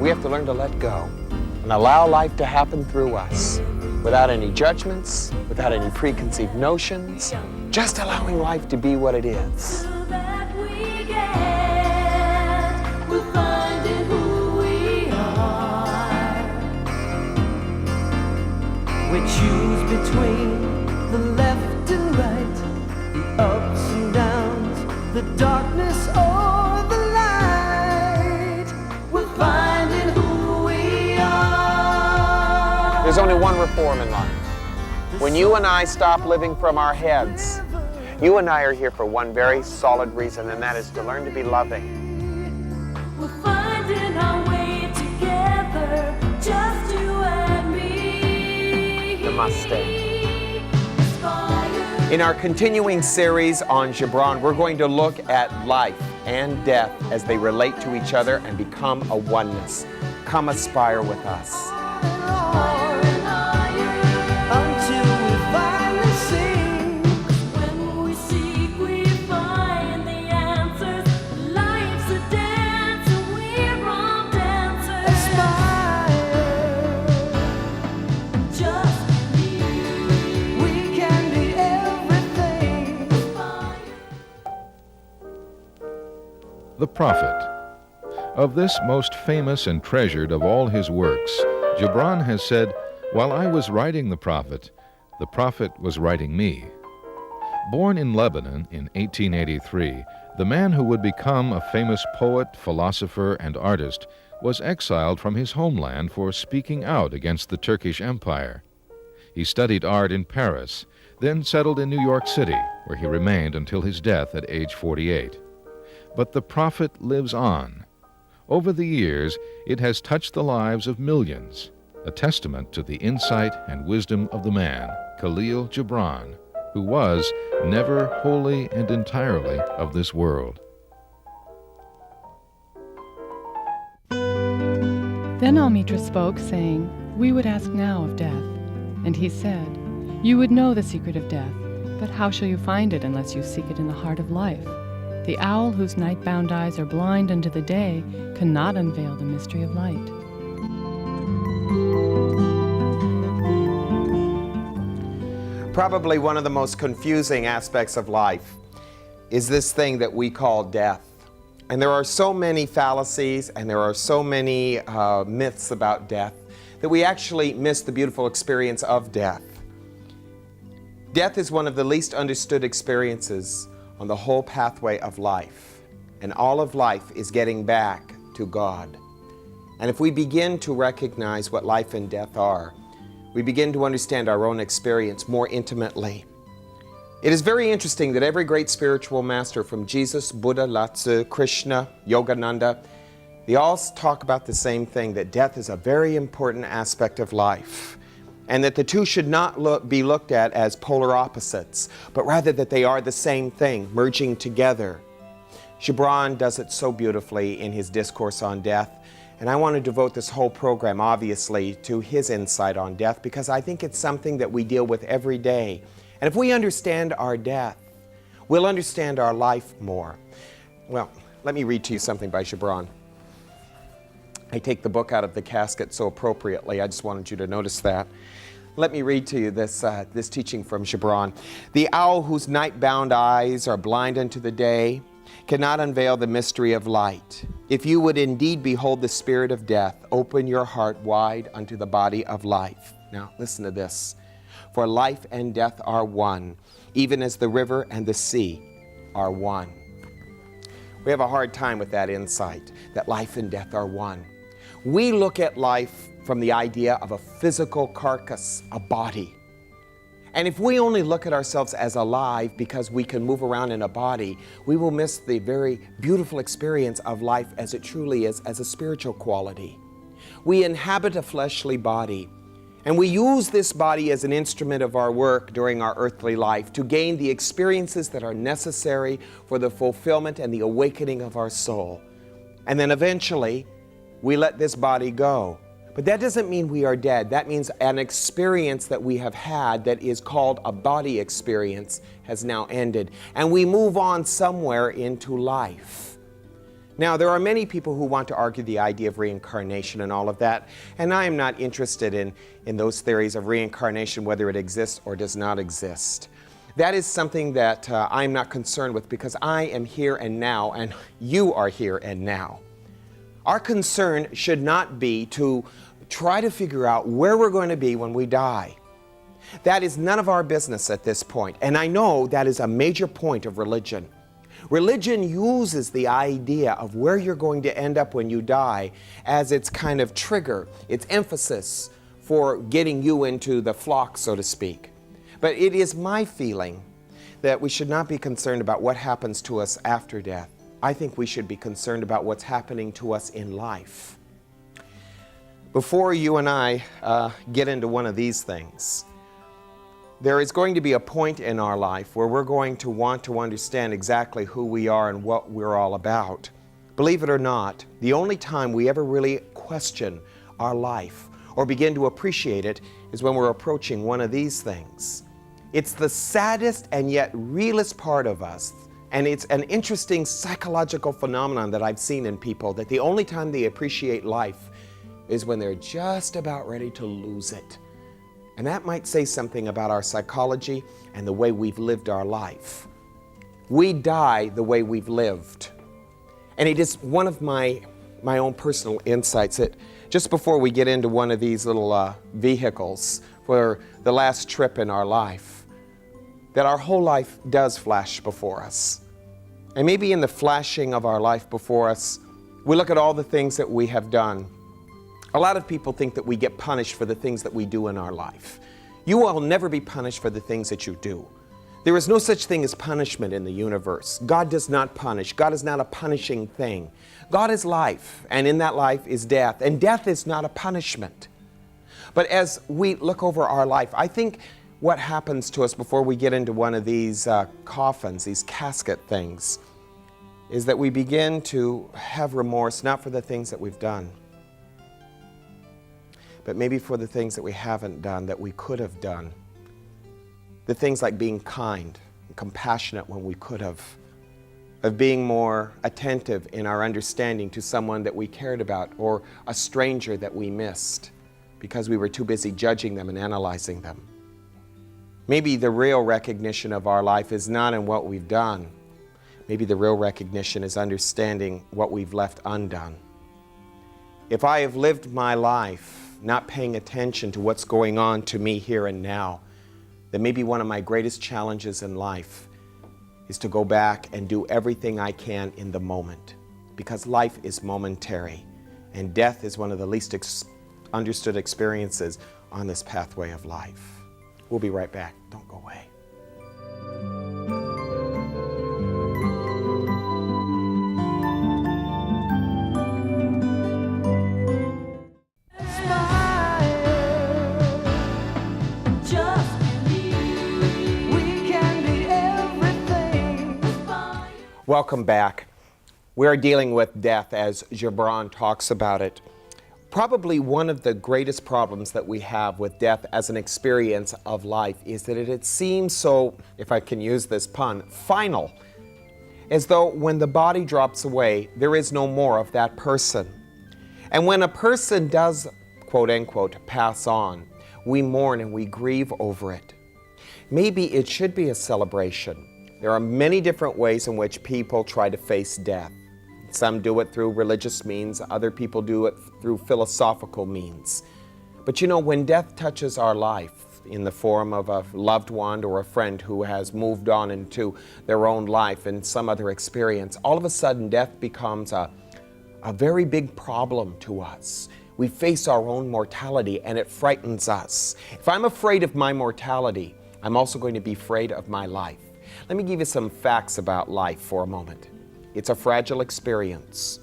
We have to learn to let go and allow life to happen through us without any judgments, without any preconceived notions, just allowing life to be what it is. We choose between the left and right, the ups and downs, the darkness or the light. We're finding who we are. There's only one reform in life. When you and I stop living from our heads, you and I are here for one very solid reason, and that is to learn to be loving. We're finding our way together, just you and me. Namaste. In our continuing series on Gibran, we're going to look at life and death as they relate to each other and become a oneness. Come aspire with us. The Prophet. Of this most famous and treasured of all his works, Gibran has said, "While I was writing the Prophet was writing me." Born in Lebanon in 1883, the man who would become a famous poet, philosopher, and artist was exiled from his homeland for speaking out against the Turkish Empire. He studied art in Paris, then settled in New York City, where he remained until his death at age 48. But the Prophet lives on. Over the years, it has touched the lives of millions, a testament to the insight and wisdom of the man, Kahlil Gibran, who was never wholly and entirely of this world. Then Almitra spoke, saying, "We would ask now of death." And he said, "You would know the secret of death, but how shall you find it unless you seek it in the heart of life? The owl whose night-bound eyes are blind unto the day cannot unveil the mystery of light." Probably one of the most confusing aspects of life is this thing that we call death. And there are so many fallacies and there are so many myths about death that we actually miss the beautiful experience of death. Death is one of the least understood experiences on the whole pathway of life. And all of life is getting back to God. And if we begin to recognize what life and death are, we begin to understand our own experience more intimately. It is very interesting that every great spiritual master, from Jesus, Buddha, Lao-Tzu, Krishna, Yogananda, they all talk about the same thing, that death is a very important aspect of life, and that the two should not be looked at as polar opposites, but rather that they are the same thing, merging together. Gibran does it so beautifully in his discourse on death, and I want to devote this whole program, obviously, to his insight on death, because I think it's something that we deal with every day. And if we understand our death, we'll understand our life more. Well, let me read to you something by Gibran. I take the book out of the casket so appropriately. I just wanted you to notice that. Let me read to you this teaching from Gibran. "The owl whose night-bound eyes are blind unto the day cannot unveil the mystery of light. If you would indeed behold the spirit of death, open your heart wide unto the body of life." Now, listen to this. "For life and death are one, even as the river and the sea are one." We have a hard time with that insight, that life and death are one. We look at life from the idea of a physical carcass, a body. And if we only look at ourselves as alive because we can move around in a body, we will miss the very beautiful experience of life as it truly is, as a spiritual quality. We inhabit a fleshly body, and we use this body as an instrument of our work during our earthly life to gain the experiences that are necessary for the fulfillment and the awakening of our soul. And then eventually, we let this body go. But that doesn't mean we are dead. That means an experience that we have had that is called a body experience has now ended. And we move on somewhere into life. Now, there are many people who want to argue the idea of reincarnation and all of that, and I am not interested in those theories of reincarnation, whether it exists or does not exist. That is something that I'm not concerned with because I am here and now, and you are here and now. Our concern should not be to try to figure out where we're going to be when we die. That is none of our business at this point, and I know that is a major point of religion. Religion uses the idea of where you're going to end up when you die as its kind of trigger, its emphasis for getting you into the flock, so to speak. But it is my feeling that we should not be concerned about what happens to us after death. I think we should be concerned about what's happening to us in life. Before you and I get into one of these things, there is going to be a point in our life where we're going to want to understand exactly who we are and what we're all about. Believe it or not, the only time we ever really question our life or begin to appreciate it is when we're approaching one of these things. It's the saddest and yet realest part of us, and it's an interesting psychological phenomenon that I've seen in people, that the only time they appreciate life is when they're just about ready to lose it. And that might say something about our psychology and the way we've lived our life. We die the way we've lived. And it is one of my own personal insights that just before we get into one of these little vehicles for the last trip in our life, that our whole life does flash before us. And maybe in the flashing of our life before us, we look at all the things that we have done. A lot of people think that we get punished for the things that we do in our life. You will never be punished for the things that you do. There is no such thing as punishment in the universe. God does not punish. God is not a punishing thing. God is life, and in that life is death, and death is not a punishment. But as we look over our life, I think what happens to us before we get into one of these coffins, these casket things, is that we begin to have remorse, not for the things that we've done, but maybe for the things that we haven't done, that we could have done. The things like being kind and compassionate when we could have, of being more attentive in our understanding to someone that we cared about or a stranger that we missed because we were too busy judging them and analyzing them. Maybe the real recognition of our life is not in what we've done. Maybe the real recognition is understanding what we've left undone. If I have lived my life not paying attention to what's going on to me here and now, then maybe one of my greatest challenges in life is to go back and do everything I can in the moment, because life is momentary, and death is one of the least understood experiences on this pathway of life. We'll be right back. Don't go away. Welcome back. We are dealing with death as Gibran talks about it. Probably one of the greatest problems that we have with death as an experience of life is that it seems so, if I can use this pun, final. As though when the body drops away, there is no more of that person. And when a person does, quote unquote, pass on, we mourn and we grieve over it. Maybe it should be a celebration. There are many different ways in which people try to face death. Some do it through religious means, other people do it through philosophical means. But you know, when death touches our life in the form of a loved one or a friend who has moved on into their own life and some other experience, all of a sudden death becomes a very big problem to us. We face our own mortality and it frightens us. If I'm afraid of my mortality, I'm also going to be afraid of my life. Let me give you some facts about life for a moment. It's a fragile experience.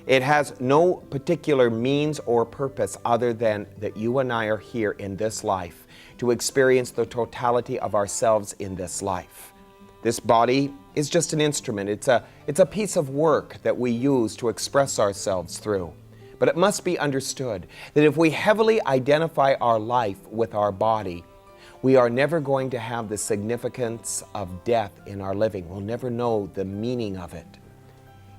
It has no particular means or purpose other than that you and I are here in this life to experience the totality of ourselves in this life. This body is just an instrument. It's a piece of work that we use to express ourselves through. But it must be understood that if we heavily identify our life with our body, we are never going to have the significance of death in our living. We'll never know the meaning of it.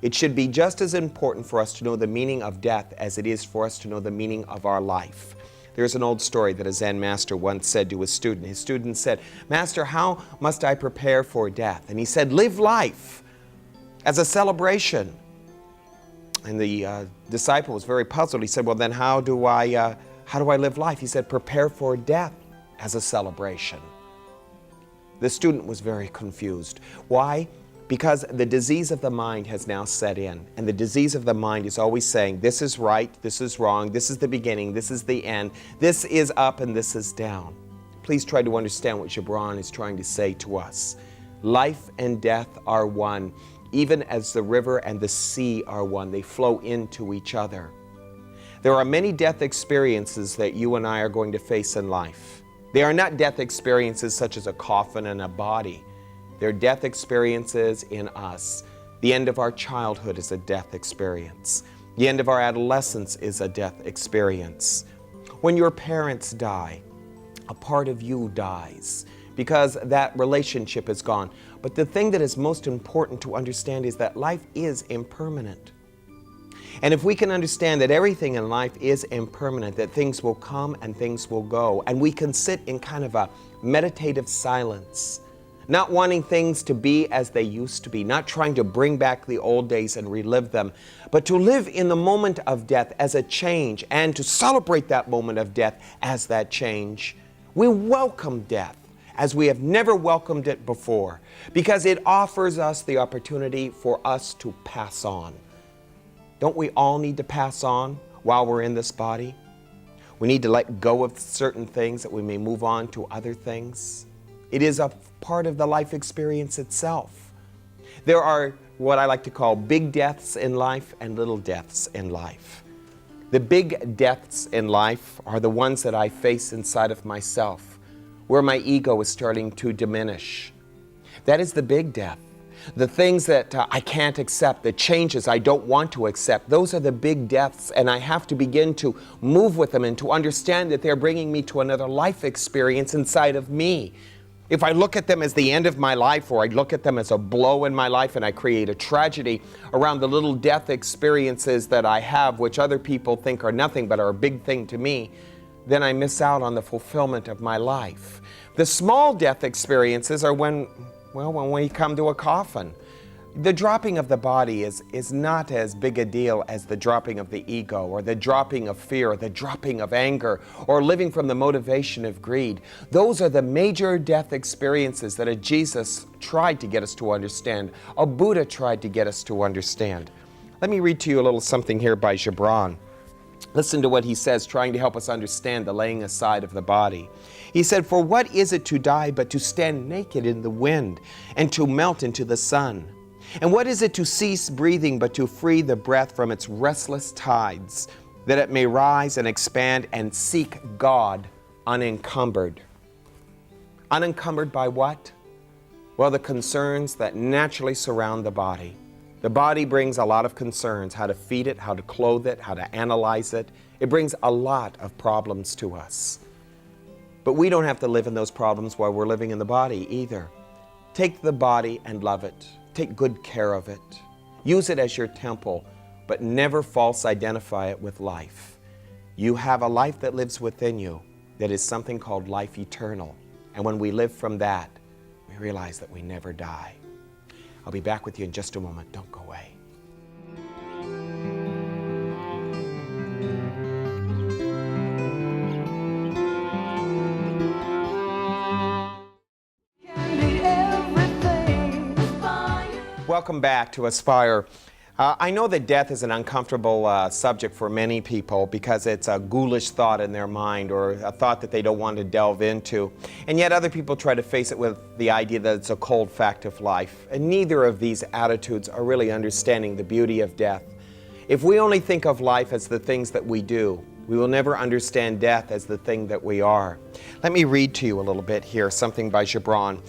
It should be just as important for us to know the meaning of death as it is for us to know the meaning of our life. There's an old story that a Zen master once said to a student. His student said, "Master, how must I prepare for death?" And he said, "Live life as a celebration." And the disciple was very puzzled. He said, "Well, then how do I live life?" He said, "Prepare for death as a celebration." The student was very confused. Why? Because the disease of the mind has now set in. And the disease of the mind is always saying, this is right, this is wrong, this is the beginning, this is the end, this is up and this is down. Please try to understand what Gibran is trying to say to us. Life and death are one, even as the river and the sea are one. They flow into each other. There are many death experiences that you and I are going to face in life. They are not death experiences such as a coffin and a body. They're death experiences in us. The end of our childhood is a death experience. The end of our adolescence is a death experience. When your parents die, a part of you dies because that relationship is gone. But the thing that is most important to understand is that life is impermanent. And if we can understand that everything in life is impermanent, that things will come and things will go, and we can sit in kind of a meditative silence, not wanting things to be as they used to be, not trying to bring back the old days and relive them, but to live in the moment of death as a change and to celebrate that moment of death as that change. We welcome death as we have never welcomed it before because it offers us the opportunity for us to pass on. Don't we all need to pass on while we're in this body? We need to let go of certain things that we may move on to other things. It is a part of the life experience itself. There are what I like to call big deaths in life and little deaths in life. The big deaths in life are the ones that I face inside of myself, where my ego is starting to diminish. That is the big death. The things that I can't accept, the changes I don't want to accept, those are the big deaths, and I have to begin to move with them and to understand that they're bringing me to another life experience inside of me. If I look at them as the end of my life, or I look at them as a blow in my life and I create a tragedy around the little death experiences that I have, which other people think are nothing but are a big thing to me, then I miss out on the fulfillment of my life. The small death experiences are when we come to a coffin. The dropping of the body is not as big a deal as the dropping of the ego, or the dropping of fear, or the dropping of anger, or living from the motivation of greed. Those are the major death experiences that a Jesus tried to get us to understand, a Buddha tried to get us to understand. Let me read to you a little something here by Gibran. Listen to what he says, trying to help us understand the laying aside of the body. He said, "For what is it to die but to stand naked in the wind and to melt into the sun? And what is it to cease breathing but to free the breath from its restless tides, that it may rise and expand and seek God unencumbered?" Unencumbered by what? Well, the concerns that naturally surround the body. The body brings a lot of concerns, how to feed it, how to clothe it, how to analyze it. It brings a lot of problems to us. But we don't have to live in those problems while we're living in the body either. Take the body and love it. Take good care of it. Use it as your temple, but never false identify it with life. You have a life that lives within you that is something called life eternal. And when we live from that, we realize that we never die. I'll be back with you in just a moment. Don't go away. Welcome back to Aspire. I know that death is an uncomfortable subject for many people because it's a ghoulish thought in their mind, or a thought that they don't want to delve into. And yet other people try to face it with the idea that it's a cold fact of life. And neither of these attitudes are really understanding the beauty of death. If we only think of life as the things that we do, we will never understand death as the thing that we are. Let me read to you a little bit here, something by Gibran,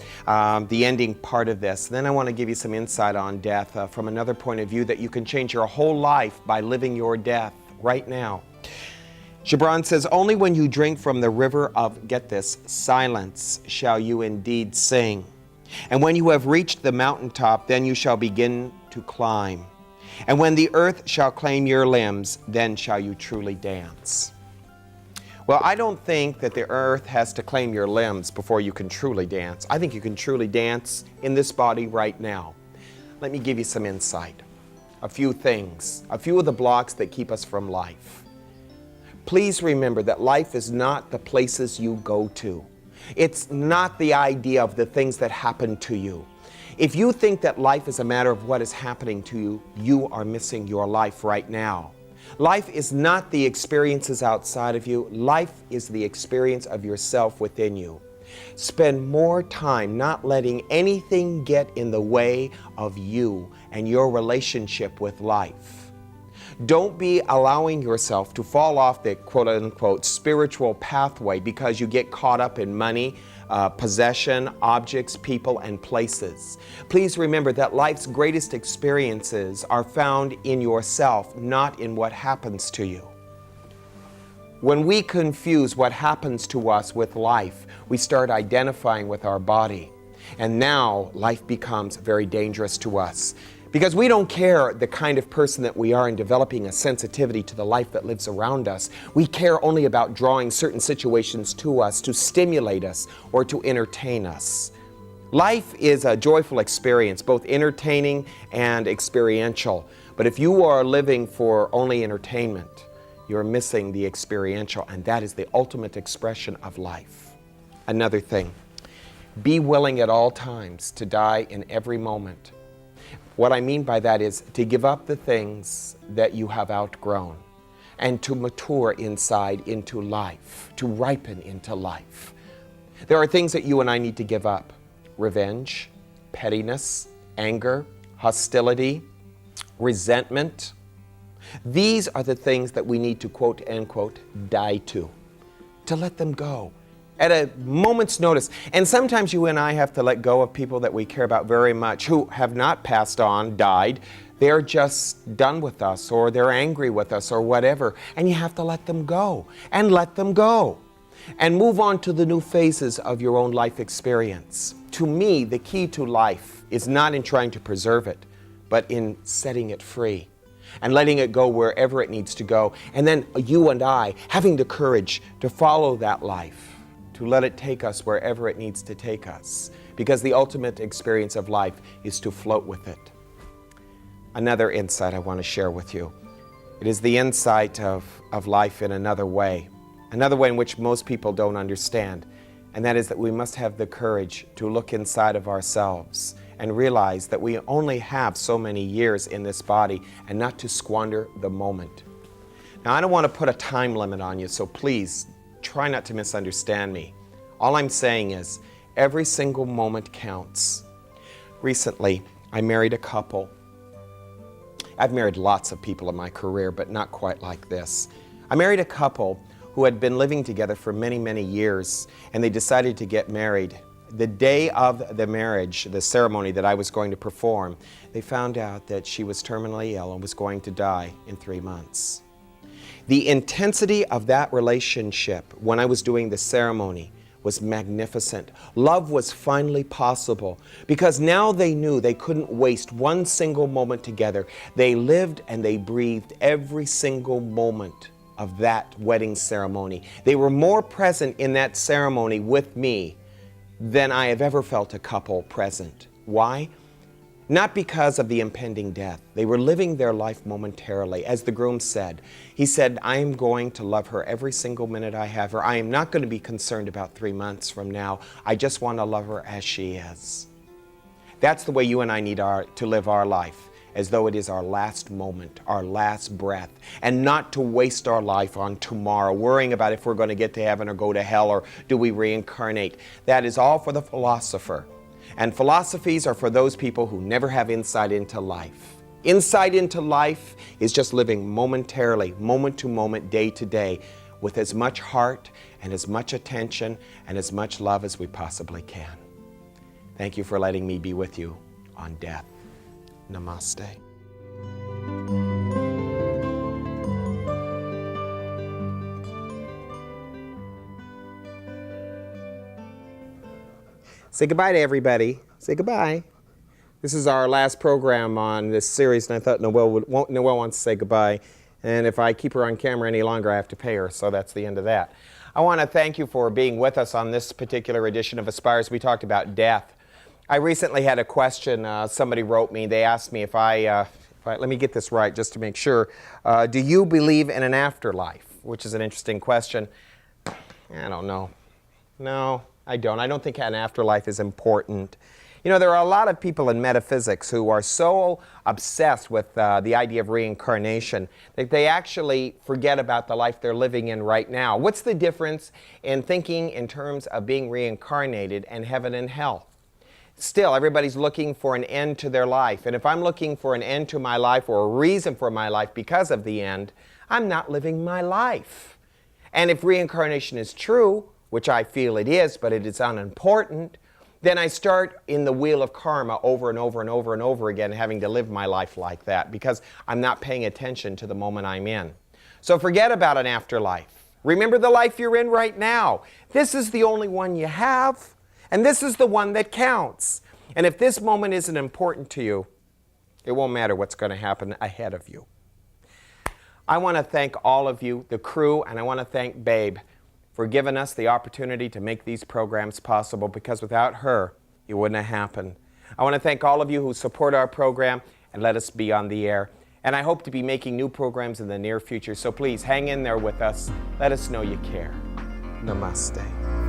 the ending part of this. Then I want to give you some insight on death from another point of view, that you can change your whole life by living your death right now. Gibran says, "Only when you drink from the river of," get this, "silence shall you indeed sing. And when you have reached the mountaintop, then you shall begin to climb. And when the earth shall claim your limbs, then shall you truly dance. Well, I don't think that the earth has to claim your limbs before you can truly dance. I think you can truly dance in this body right now. Let me give you some insight. A few things, a few of the blocks that keep us from life. Please remember that life is not the places you go to. It's not the idea of the things that happen to you. If you think that life is a matter of what is happening to you, you are missing your life right now. Life is not the experiences outside of you. Life is the experience of yourself within you. Spend more time not letting anything get in the way of you and your relationship with life. Don't be allowing yourself to fall off the quote-unquote spiritual pathway because you get caught up in money, possession, objects, people, and places. Please remember that life's greatest experiences are found in yourself, not in what happens to you. When we confuse what happens to us with life, we start identifying with our body. And now life becomes very dangerous to us. Because we don't care the kind of person that we are in developing a sensitivity to the life that lives around us. We care only about drawing certain situations to us to stimulate us or to entertain us. Life is a joyful experience, both entertaining and experiential. But if you are living for only entertainment, you're missing the experiential, and that is the ultimate expression of life. Another thing, be willing at all times to die in every moment. What I mean by that is to give up the things that you have outgrown and to mature inside into life, to ripen into life. There are things that you and I need to give up. Revenge, pettiness, anger, hostility, resentment. These are the things that we need to quote unquote die to let them go at a moment's notice. And sometimes you and I have to let go of people that we care about very much who have not passed on, died. They're just done with us, or they're angry with us, or whatever. And you have to let them go, and let them go. And move on to the new phases of your own life experience. To me, the key to life is not in trying to preserve it, but in setting it free and letting it go wherever it needs to go. And then you and I having the courage to follow that life, to let it take us wherever it needs to take us, because the ultimate experience of life is to float with it. Another insight I want to share with you. It is the insight of life in another way in which most people don't understand, and that is that we must have the courage to look inside of ourselves and realize that we only have so many years in this body, and not to squander the moment. Now, I don't want to put a time limit on you, so please try not to misunderstand me. All I'm saying is every single moment counts. Recently, I married a couple. I've married lots of people in my career, but not quite like this. I married a couple who had been living together for many, many years, and they decided to get married. The day of the marriage, the ceremony that I was going to perform, they found out that she was terminally ill and was going to die in 3 months. The intensity of that relationship when I was doing the ceremony was magnificent. Love was finally possible because now they knew they couldn't waste one single moment together. They lived and they breathed every single moment of that wedding ceremony. They were more present in that ceremony with me than I have ever felt a couple present. Why? Not because of the impending death. They were living their life momentarily. As the groom said, he said, I am going to love her every single minute I have her. I am not going to be concerned about 3 months from now. I just want to love her as she is. That's the way you and I need to live our life, as though it is our last moment, our last breath, and not to waste our life on tomorrow, worrying about if we're going to get to heaven or go to hell, or do we reincarnate. That is all for the philosopher. And philosophies are for those people who never have insight into life. Insight into life is just living momentarily, moment to moment, day to day, with as much heart and as much attention and as much love as we possibly can. Thank you for letting me be with you on death. Namaste. Say goodbye to everybody. Say goodbye. This is our last program on this series, and I thought Noelle wants to say goodbye. And if I keep her on camera any longer, I have to pay her, so that's the end of that. I want to thank you for being with us on this particular edition of Aspires. We talked about death. I recently had a question. Somebody wrote me. They asked me if let me get this right just to make sure. Do you believe in an afterlife? Which is an interesting question. I don't know. No, I don't. I don't think an afterlife is important. You know, there are a lot of people in metaphysics who are so obsessed with the idea of reincarnation that they actually forget about the life they're living in right now. What's the difference in thinking in terms of being reincarnated and heaven and hell? Still, everybody's looking for an end to their life. And if I'm looking for an end to my life or a reason for my life because of the end, I'm not living my life. And if reincarnation is true, which I feel it is, but it is unimportant, then I start in the wheel of karma over and over and over and over again, having to live my life like that because I'm not paying attention to the moment I'm in. So forget about an afterlife. Remember the life you're in right now. This is the only one you have. And this is the one that counts. And if this moment isn't important to you, it won't matter what's going to happen ahead of you. I want to thank all of you, the crew, and I want to thank Babe for giving us the opportunity to make these programs possible, because without her, it wouldn't have happened. I want to thank all of you who support our program and let us be on the air. And I hope to be making new programs in the near future, so please hang in there with us. Let us know you care. Namaste.